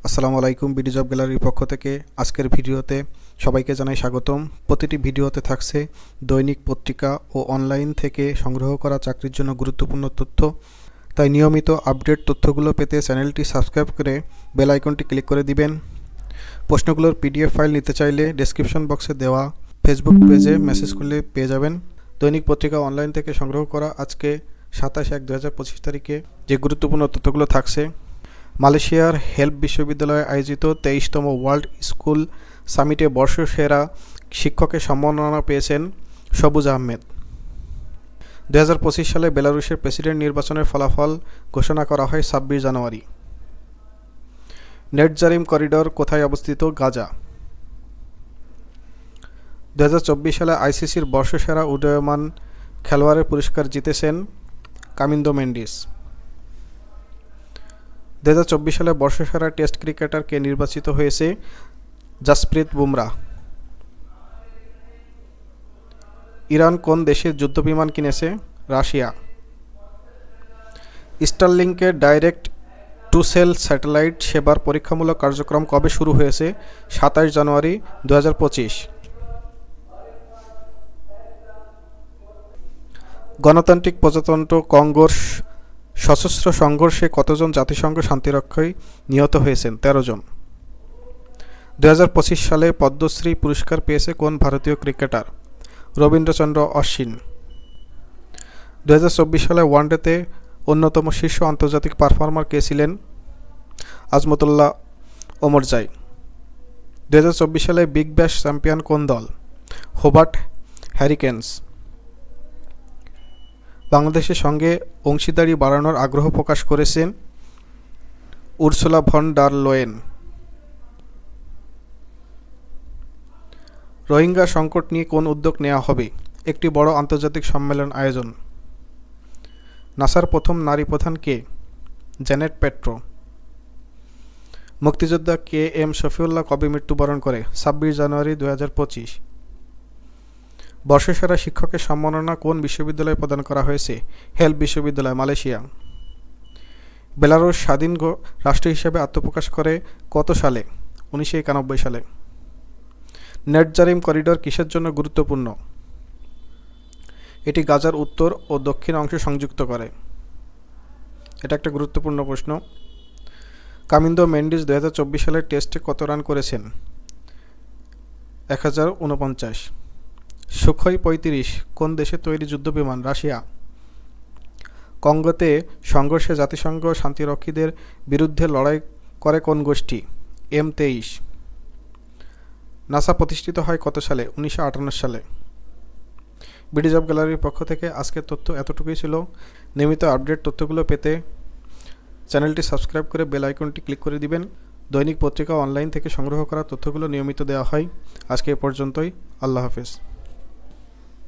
আসসালামু আলাইকুম। BD job গ্যালারির পক্ষ থেকে আজকের ভিডিওতে সবাইকে জানাই স্বাগতম। প্রতিটি ভিডিওতে থাকছে দৈনিক পত্রিকা ও অনলাইন থেকে সংগ্রহ করা চাকরির জন্য গুরুত্বপূর্ণ তথ্য। তাই নিয়মিত আপডেট তথ্যগুলো পেতে চ্যানেলটি সাবস্ক্রাইব করে বেল আইকনটি ক্লিক করে দিবেন। প্রশ্নগুলোর পিডিএফ ফাইল নিতে চাইলে ডেসক্রিপশন বক্সে দেওয়া ফেসবুক পেজে মেসেজ করলে পেয়ে যাবেন। দৈনিক পত্রিকা অনলাইন থেকে সংগ্রহ করা আজকে 27/1/2025 তারিখে যে গুরুত্বপূর্ণ তথ্যগুলো থাকছে: মালয়েশিয়ার হেল্প বিশ্ববিদ্যালয়ে আয়োজিত 23তম ওয়ার্ল্ড স্কুল সামিটে বর্ষসেরা শিক্ষকের সম্মাননা পেয়েছেন সবুজ আহমেদ। 2025 সালে বেলারুশের প্রেসিডেন্ট নির্বাচনের ফলাফল ঘোষণা করা হয় 26 জানুয়ারি। নেটজারিম করিডোর কোথায় অবস্থিত? গাজা। 2024 সালে আইসিসির বর্ষসেরা উদীয়মান খেলোয়াড়ের পুরস্কার জিতেছেন কামিন্দো মেন্ডিস। 2024 সালে বর্ষসেরা টেস্ট ক্রিকেটার কে নির্বাচিত হয়েছে? জাসপ্রীত বুমরাহ। ইরান কোন দেশের যুদ্ধবিমান কিনেছে? রাশিয়া। স্টারলিংকের ডাইরেক্ট টু সেল স্যাটেলাইট সেবার পরীক্ষামূলক কার্যক্রম কবে শুরু হয়েছে? 27 জানুয়ারি 2025। গণতান্ত্রিক প্রজাতন্ত্র কঙ্গোর সশস্ত্র সংঘর্ষে কতজন জাতিসংঘ শান্তিরক্ষী নিহত হয়েছেন? 13 জন। 2025 সালে পদ্মশ্রী পুরস্কার পেয়েছে কোন ভারতীয় ক্রিকেটার? রবীন্দ্রচন্দ্র অশ্বিন। 2024 সালে ওয়ানডেতে অন্যতম শীর্ষ আন্তর্জাতিক পারফর্মার কে ছিলেন? আজমতুল্লাহ ওমরজাই। 2024 সালে বিগ ব্যাশ চ্যাম্পিয়ন কোন দল? Hobart Hurricanes. বাংলাদেশের সঙ্গে অংশীদারি বাড়ানোর আগ্রহ প্রকাশ করেছেন Ursula von der Leyen. Rohingya সংকট নিয়ে কোন উদ্যোগ নেওয়া হবে? একটি বড় আন্তর্জাতিক সম্মেলন আয়োজন। নাসার প্রথম নারী প্রধান কে? Janet petro. মুক্তিযোদ্ধা কে এম শফিউল্লাহ কবে মৃত্যুবরণ করে? 26 জানুয়ারি 2025। বর্ষসেরা শিক্ষকের সম্মাননা কোন বিশ্ববিদ্যালয়ে প্রদান করা হয়েছে? হেল্প বিশ্ববিদ্যালয়, মালয়েশিয়া। বেলারুশ স্বাধীন রাষ্ট্র হিসেবে আত্মপ্রকাশ করে কত সালে? 1991 সালে। নেটজারিম করিডোর কিসের জন্য গুরুত্বপূর্ণ? এটি গাজার উত্তর ও দক্ষিণ অংশ সংযুক্ত করে। এটা একটা গুরুত্বপূর্ণ প্রশ্ন। কামিন্দো মেন্ডিস 2024 সালের টেস্টে কত রান করেছেন? 1049। সুখোই 35 কোন দেশে তৈরি যুদ্ধবিমান? রাশিয়া। কঙ্গোতে সংঘর্ষে জাতিসংঘ শান্তিরক্ষীদের বিরুদ্ধে লড়াই করে কোন গোষ্ঠী? M23। নাসা প্রতিষ্ঠিত হয় কত সালে? 1958 সালে। বিডি জব গ্যালারির পক্ষ থেকে আজকের তথ্য এতটুকুই ছিল। নিয়মিত আপডেট তথ্যগুলো পেতে চ্যানেলটি সাবস্ক্রাইব করে বেল আইকনটি ক্লিক করে দিবেন। দৈনিক পত্রিকা অনলাইন থেকে সংগ্রহ করা তথ্যগুলো নিয়মিত দেওয়া হয়। আজকে এ পর্যন্তই। আল্লাহ হাফেজ।